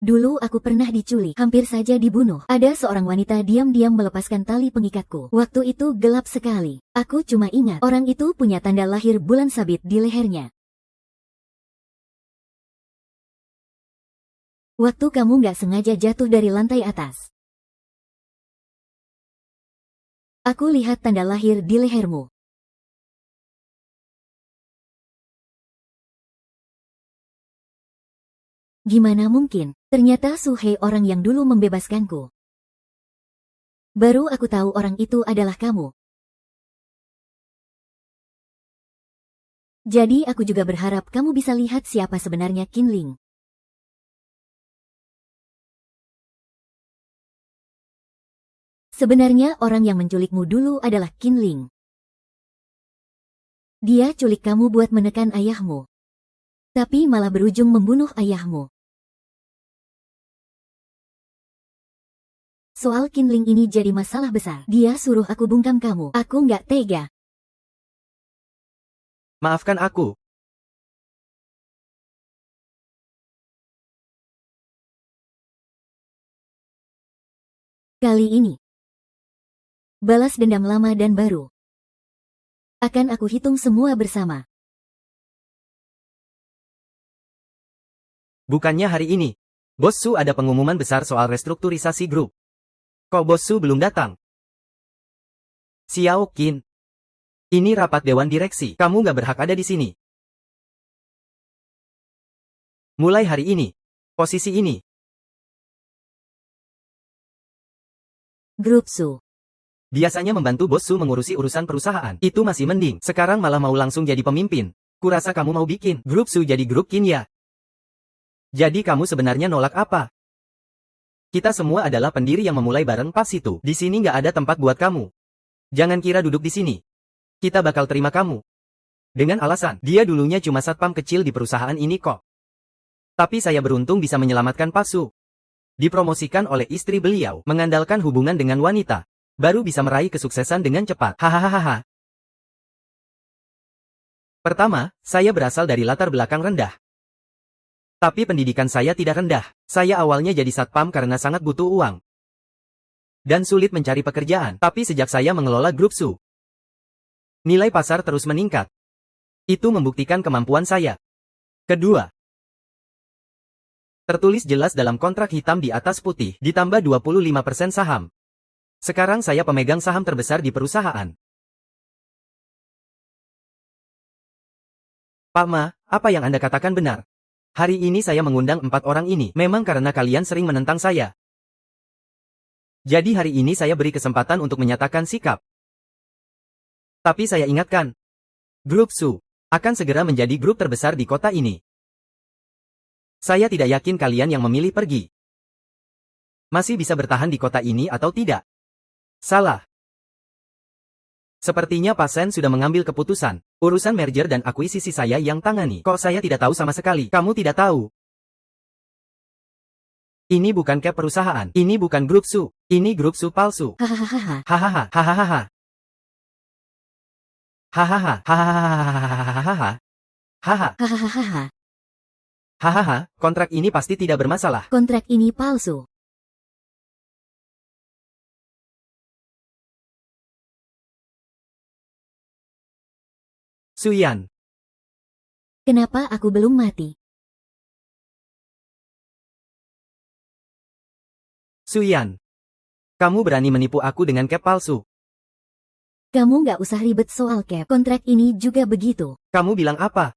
Dulu aku pernah diculik, hampir saja dibunuh. Ada seorang wanita diam-diam melepaskan tali pengikatku. Waktu itu gelap sekali. Aku cuma ingat, orang itu punya tanda lahir bulan sabit di lehernya. Waktu kamu nggak sengaja jatuh dari lantai atas. Aku lihat tanda lahir di lehermu. Gimana mungkin? Ternyata Suhei orang yang dulu membebaskanku. Baru aku tahu orang itu adalah kamu. Jadi aku juga berharap kamu bisa lihat siapa sebenarnya Qinling. Sebenarnya orang yang menculikmu dulu adalah Qinling. Dia culik kamu buat menekan ayahmu. Tapi malah berujung membunuh ayahmu. Soal Qinling ini jadi masalah besar. Dia suruh aku bungkam kamu. Aku nggak tega. Maafkan aku. Kali ini. Balas dendam lama dan baru. Akan aku hitung semua bersama. Bukannya hari ini. Bos Su ada pengumuman besar soal restrukturisasi grup. Kok Bos Su belum datang? Xiao Qin. Ini rapat dewan direksi. Kamu nggak berhak ada di sini. Mulai hari ini. Posisi ini. Grup Su. Biasanya membantu Bos Su mengurusi urusan perusahaan. Itu masih mending. Sekarang malah mau langsung jadi pemimpin. Kurasa kamu mau bikin grup Su jadi grup Qin ya? Jadi kamu sebenarnya nolak apa? Kita semua adalah pendiri yang memulai bareng pas itu. Di sini nggak ada tempat buat kamu. Jangan kira duduk di sini. Kita bakal terima kamu. Dengan alasan, dia dulunya cuma satpam kecil di perusahaan ini kok. Tapi saya beruntung bisa menyelamatkan Pak Su. Dipromosikan oleh istri beliau, mengandalkan hubungan dengan wanita. Baru bisa meraih kesuksesan dengan cepat. Hahaha. Pertama, saya berasal dari latar belakang rendah. Tapi pendidikan saya tidak rendah. Saya awalnya jadi satpam karena sangat butuh uang. Dan sulit mencari pekerjaan. Tapi sejak saya mengelola grup Su, nilai pasar terus meningkat. Itu membuktikan kemampuan saya. Kedua, tertulis jelas dalam kontrak hitam di atas putih, ditambah 25% saham. Sekarang saya pemegang saham terbesar di perusahaan. Pak Ma, apa yang Anda katakan benar? Hari ini saya mengundang 4 orang ini, memang karena kalian sering menentang saya. Jadi hari ini saya beri kesempatan untuk menyatakan sikap. Tapi saya ingatkan, grup Su akan segera menjadi grup terbesar di kota ini. Saya tidak yakin kalian yang memilih pergi masih bisa bertahan di kota ini atau tidak. Salah. Sepertinya Pasen sudah mengambil keputusan. Urusan merger dan akuisisi saya yang tangani. Kok saya tidak tahu sama sekali? Kamu tidak tahu. Ini bukan cap perusahaan. Ini bukan grup Su. Ini grup Su palsu. Hahaha. Hahaha. Hahaha. Hahaha. Hahaha. Hahaha. Hahaha. Hahaha. Kontrak ini pasti tidak bermasalah. Kontrak ini palsu. Suyan. Kenapa aku belum mati? Suyan. Kamu berani menipu aku dengan cap palsu. Kamu nggak usah ribet soal cap. Kontrak ini juga begitu. Kamu bilang apa?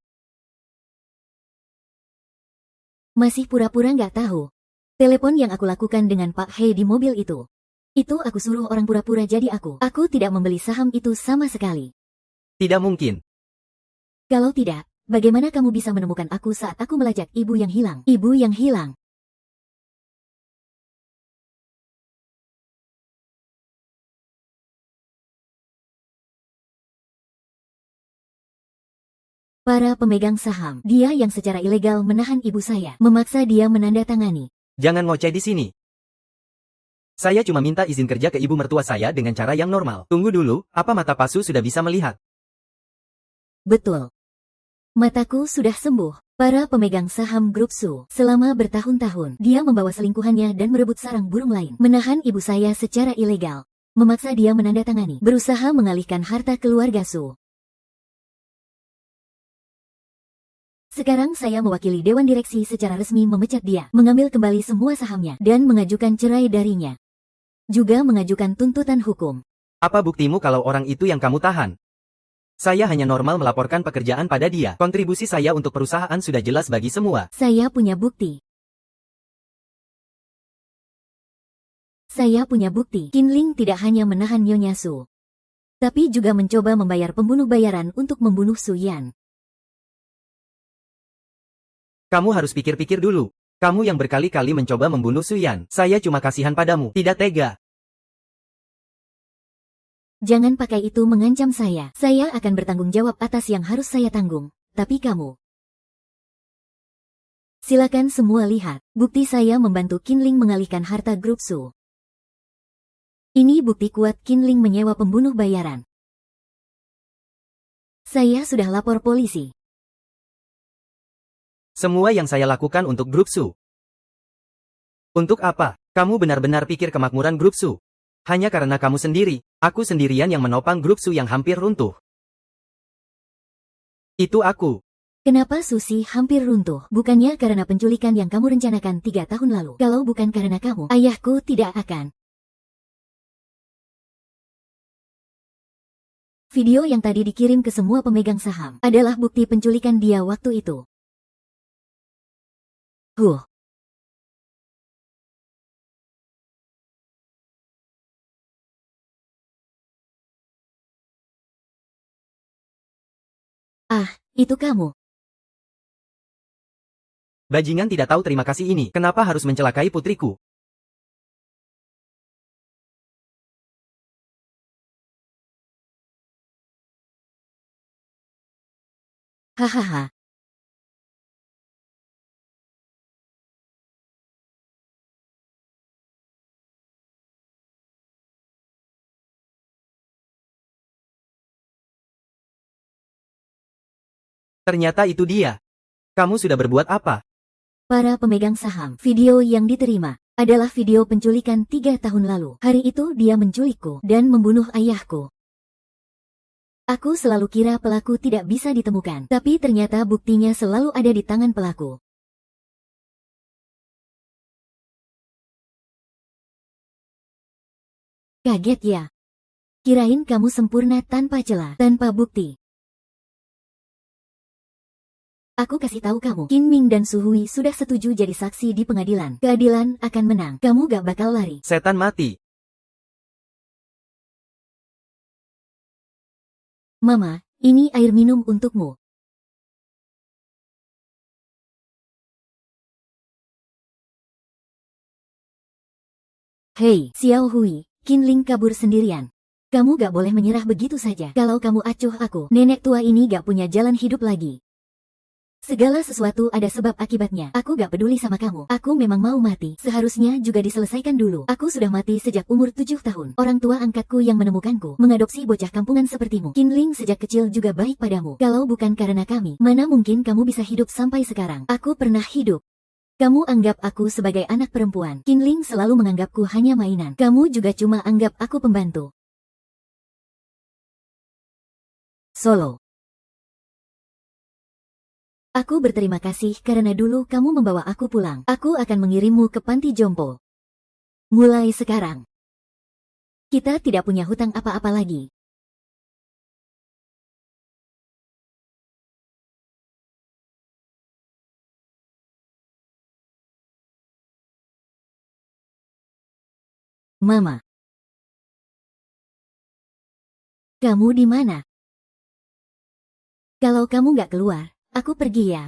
Masih pura-pura nggak tahu. Telepon yang aku lakukan dengan Pak Hei di mobil itu. Itu aku suruh orang pura-pura jadi aku. Aku tidak membeli saham itu sama sekali. Tidak mungkin. Kalau tidak, bagaimana kamu bisa menemukan aku saat aku melacak ibu yang hilang? Ibu yang hilang. Para pemegang saham, dia yang secara ilegal menahan ibu saya, memaksa dia menandatangani. Jangan ngoceh di sini. Saya cuma minta izin kerja ke ibu mertua saya dengan cara yang normal. Tunggu dulu, apa mata palsu sudah bisa melihat? Betul. Mataku sudah sembuh. Para pemegang saham grup Su, selama bertahun-tahun, dia membawa selingkuhannya dan merebut sarang burung lain, menahan ibu saya secara ilegal, memaksa dia menandatangani, berusaha mengalihkan harta keluarga Su. Sekarang saya mewakili Dewan Direksi secara resmi memecat dia, mengambil kembali semua sahamnya, dan mengajukan cerai darinya. Juga mengajukan tuntutan hukum. Apa buktimu kalau orang itu yang kamu tahan? Saya hanya normal melaporkan pekerjaan pada dia. Kontribusi saya untuk perusahaan sudah jelas bagi semua. Saya punya bukti. Saya punya bukti. Kinling tidak hanya menahan Nyonya Su, tapi juga mencoba membayar pembunuh bayaran untuk membunuh Su Yan. Kamu harus pikir-pikir dulu. Kamu yang berkali-kali mencoba membunuh Su Yan. Saya cuma kasihan padamu, tidak tega. Jangan pakai itu mengancam saya. Saya akan bertanggung jawab atas yang harus saya tanggung. Tapi kamu... Silakan semua lihat. Bukti saya membantu Kinling mengalihkan harta grup Su. Ini bukti kuat Kinling menyewa pembunuh bayaran. Saya sudah lapor polisi. Semua yang saya lakukan untuk grup Su. Untuk apa? Kamu benar-benar pikir kemakmuran grup Su? Hanya karena kamu sendiri, aku sendirian yang menopang grup Su yang hampir runtuh. Itu aku. Kenapa Susi hampir runtuh? Bukannya karena penculikan yang kamu rencanakan 3 tahun lalu. Kalau bukan karena kamu, ayahku tidak akan. Video yang tadi dikirim ke semua pemegang saham adalah bukti penculikan dia waktu itu. Ah, itu kamu. Bajingan tidak tahu terima kasih ini. Kenapa harus mencelakai putriku? Hahaha. Ternyata itu dia. Kamu sudah berbuat apa? Para pemegang saham, video yang diterima adalah video penculikan 3 tahun lalu. Hari itu dia menculikku dan membunuh ayahku. Aku selalu kira pelaku tidak bisa ditemukan, tapi ternyata buktinya selalu ada di tangan pelaku. Kaget ya? Kirain kamu sempurna tanpa celah, tanpa bukti. Aku kasih tahu kamu, Qin Ming dan Su Hui sudah setuju jadi saksi di pengadilan. Keadilan akan menang. Kamu gak bakal lari. Setan mati. Mama, ini air minum untukmu. Hei, Xiao Hui, Qin Ling kabur sendirian. Kamu gak boleh menyerah begitu saja. Kalau kamu acuh aku, nenek tua ini gak punya jalan hidup lagi. Segala sesuatu ada sebab akibatnya. Aku gak peduli sama kamu. Aku memang mau mati. Seharusnya juga diselesaikan dulu. Aku sudah mati sejak umur 7 tahun. Orang tua angkatku yang menemukanku, mengadopsi bocah kampungan sepertimu. Kinling sejak kecil juga baik padamu. Kalau bukan karena kami, mana mungkin kamu bisa hidup sampai sekarang. Aku pernah hidup. Kamu anggap aku sebagai anak perempuan. Kinling selalu menganggapku hanya mainan. Kamu juga cuma anggap aku pembantu. Solo. Aku berterima kasih karena dulu kamu membawa aku pulang. Aku akan mengirimmu ke panti jompo. Mulai sekarang, kita tidak punya hutang apa-apa lagi. Mama. Kamu di mana? Kalau kamu nggak keluar, aku pergi ya.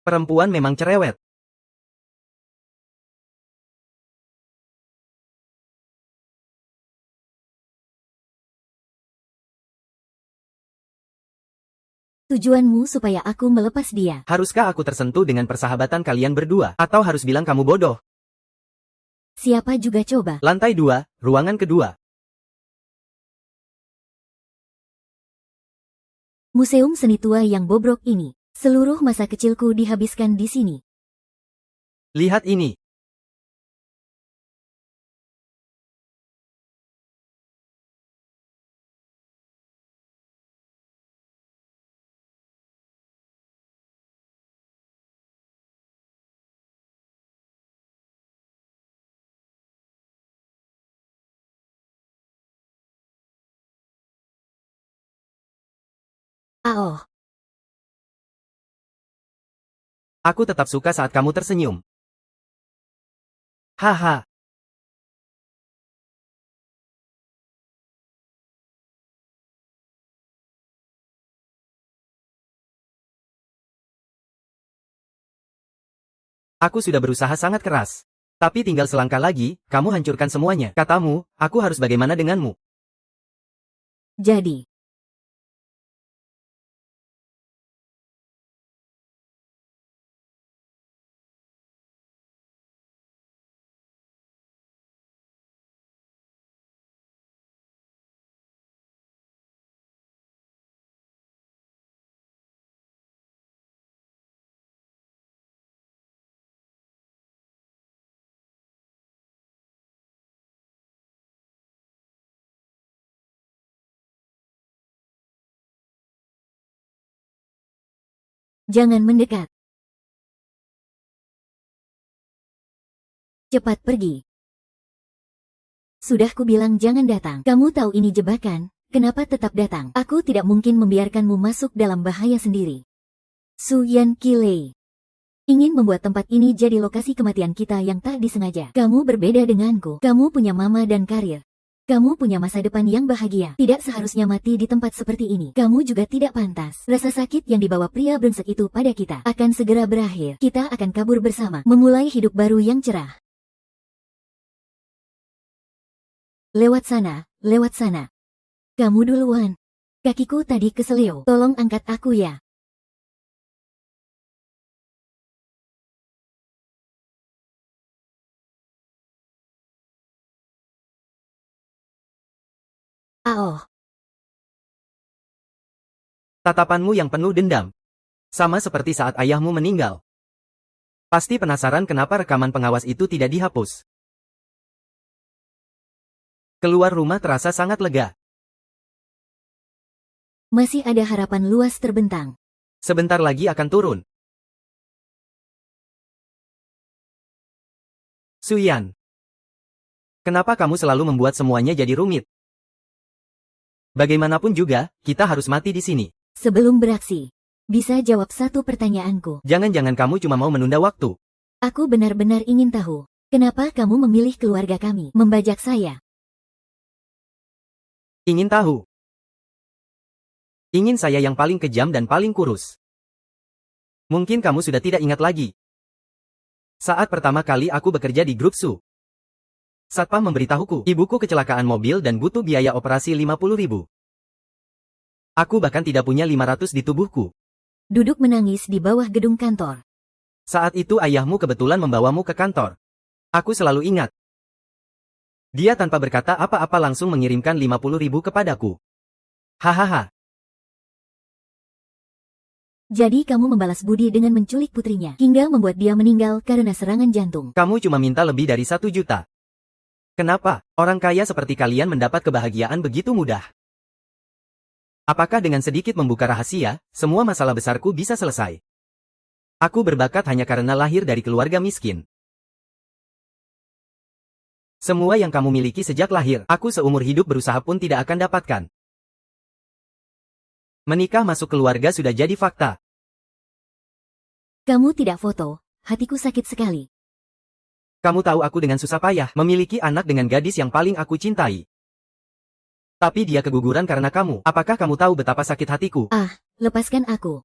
Perempuan memang cerewet. Tujuanmu supaya aku melepas dia. Haruskah aku tersentuh dengan persahabatan kalian berdua? Atau harus bilang kamu bodoh? Siapa juga coba? Lantai 2, ruangan kedua. Museum seni tua yang bobrok ini. Seluruh masa kecilku dihabiskan di sini. Lihat ini. Oh. Aku tetap suka saat kamu tersenyum. Haha. Aku sudah berusaha sangat keras. Tapi tinggal selangkah lagi, kamu hancurkan semuanya. Katamu, aku harus bagaimana denganmu? Jadi. Jangan mendekat. Cepat pergi. Sudah kubilang jangan datang. Kamu tahu ini jebakan, kenapa tetap datang? Aku tidak mungkin membiarkanmu masuk dalam bahaya sendiri. Su Yan Qilei ingin membuat tempat ini jadi lokasi kematian kita yang tak disengaja. Kamu berbeda denganku. Kamu punya mama dan karir. Kamu punya masa depan yang bahagia. Tidak seharusnya mati di tempat seperti ini. Kamu juga tidak pantas. Rasa sakit yang dibawa pria brengsek itu pada kita akan segera berakhir. Kita akan kabur bersama, memulai hidup baru yang cerah. Lewat sana, lewat sana. Kamu duluan. Kakiku tadi keselio. Tolong angkat aku ya. Oh. Tatapanmu yang penuh dendam. Sama seperti saat ayahmu meninggal. Pasti penasaran kenapa rekaman pengawas itu tidak dihapus. Keluar rumah terasa sangat lega. Masih ada harapan luas terbentang. Sebentar lagi akan turun. Su Yan. Kenapa kamu selalu membuat semuanya jadi rumit? Bagaimanapun juga, kita harus mati di sini. Sebelum beraksi, bisa jawab satu pertanyaanku. Jangan-jangan kamu cuma mau menunda waktu. Aku benar-benar ingin tahu, kenapa kamu memilih keluarga kami membajak saya? Ingin tahu? Ingin saya yang paling kejam dan paling kurus. Mungkin kamu sudah tidak ingat lagi. Saat pertama kali aku bekerja di grup Su, Satpam memberitahuku, ibuku kecelakaan mobil dan butuh biaya operasi 50.000. Aku bahkan tidak punya 500 di tubuhku. Duduk menangis di bawah gedung kantor. Saat itu ayahmu kebetulan membawamu ke kantor. Aku selalu ingat. Dia tanpa berkata apa-apa langsung mengirimkan 50.000 kepadaku. Hahaha. Jadi kamu membalas budi dengan menculik putrinya, hingga membuat dia meninggal karena serangan jantung. Kamu cuma minta lebih dari 1 juta. Kenapa orang kaya seperti kalian mendapat kebahagiaan begitu mudah? Apakah dengan sedikit membuka rahasia, semua masalah besarku bisa selesai? Aku berbakat hanya karena lahir dari keluarga miskin. Semua yang kamu miliki sejak lahir, aku seumur hidup berusaha pun tidak akan dapatkan. Menikah masuk keluarga sudah jadi fakta. Kamu tidak foto, hatiku sakit sekali. Kamu tahu aku dengan susah payah memiliki anak dengan gadis yang paling aku cintai. Tapi dia keguguran karena kamu. Apakah kamu tahu betapa sakit hatiku? Lepaskan aku.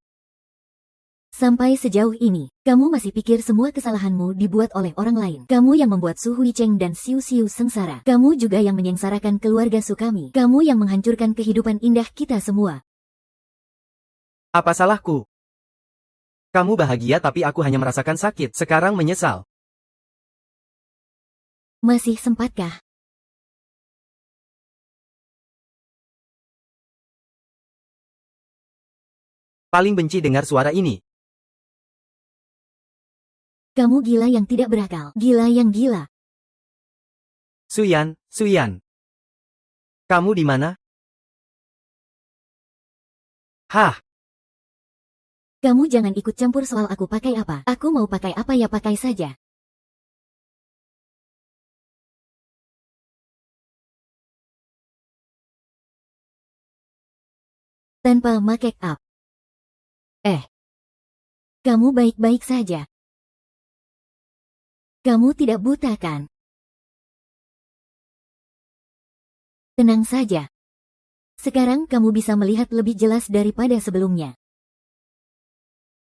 Sampai sejauh ini, kamu masih pikir semua kesalahanmu dibuat oleh orang lain. Kamu yang membuat Su Huicheng dan Xiu Xiu sengsara. Kamu juga yang menyengsarakan keluarga Su kami. Kamu yang menghancurkan kehidupan indah kita semua. Apa salahku? Kamu bahagia tapi aku hanya merasakan sakit. Sekarang menyesal. Masih sempatkah? Paling benci dengar suara ini. Kamu gila yang tidak berakal. Gila yang gila. Suyan, Suyan. Kamu di mana? Hah, Kamu jangan ikut campur soal aku pakai apa. Aku mau pakai apa ya pakai saja. Tanpa make up. Kamu baik-baik saja. Kamu tidak buta kan? Tenang saja. Sekarang kamu bisa melihat lebih jelas daripada sebelumnya.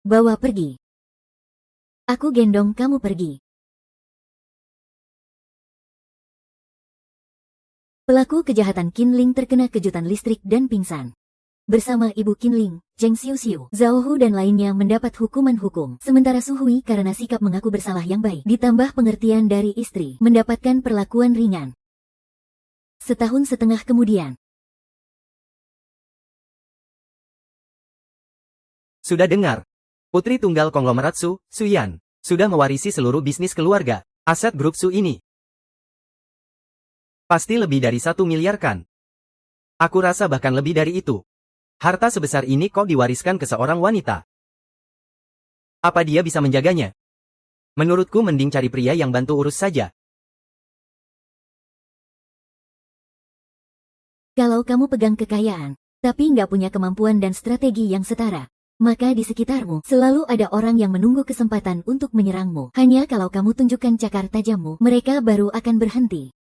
Bawa pergi. Aku gendong kamu pergi. Pelaku kejahatan Qinling terkena kejutan listrik dan pingsan. Bersama Ibu Qinling, Zheng Xiuxiu, Zhao Hu dan lainnya mendapat hukuman hukum. Sementara Su Hui karena sikap mengaku bersalah yang baik, ditambah pengertian dari istri, mendapatkan perlakuan ringan. Setahun setengah kemudian. sudah dengar. Putri tunggal konglomerat Su, Suyan, sudah mewarisi seluruh bisnis keluarga, aset grup Su ini. Pasti lebih dari 1 miliar kan? Aku rasa bahkan lebih dari itu. Harta sebesar ini kok diwariskan ke seorang wanita? Apa dia bisa menjaganya? Menurutku mending cari pria yang bantu urus saja. Kalau kamu pegang kekayaan, tapi nggak punya kemampuan dan strategi yang setara, maka di sekitarmu selalu ada orang yang menunggu kesempatan untuk menyerangmu. Hanya kalau kamu tunjukkan cakar tajammu, mereka baru akan berhenti.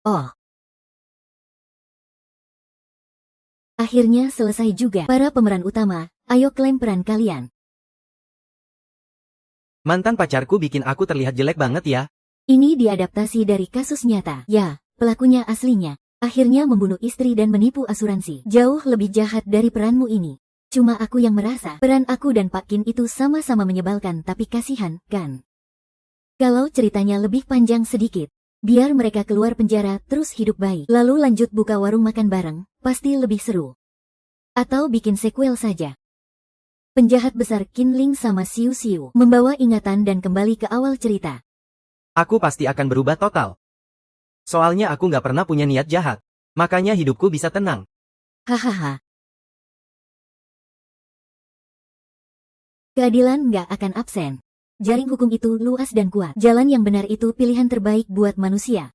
Oh. Akhirnya selesai juga. Para pemeran utama, ayo klaim peran kalian. Mantan pacarku bikin aku terlihat jelek banget ya. Ini diadaptasi dari kasus nyata. Ya, pelakunya aslinya. Akhirnya membunuh istri dan menipu asuransi. Jauh lebih jahat dari peranmu ini. Cuma aku yang merasa peran aku dan Pak Qin itu sama-sama menyebalkan tapi kasihan, kan? Kalau ceritanya lebih panjang sedikit, biar mereka keluar penjara terus hidup baik. Lalu lanjut buka warung makan bareng, pasti lebih seru. Atau bikin sequel saja. Penjahat besar Qinling sama Xiu Xiu membawa ingatan dan kembali ke awal cerita. Aku pasti akan berubah total. Soalnya aku nggak pernah punya niat jahat. Makanya hidupku bisa tenang. Hahaha. Keadilan nggak akan absen. Jaring hukum itu luas dan kuat. Jalan yang benar itu pilihan terbaik buat manusia.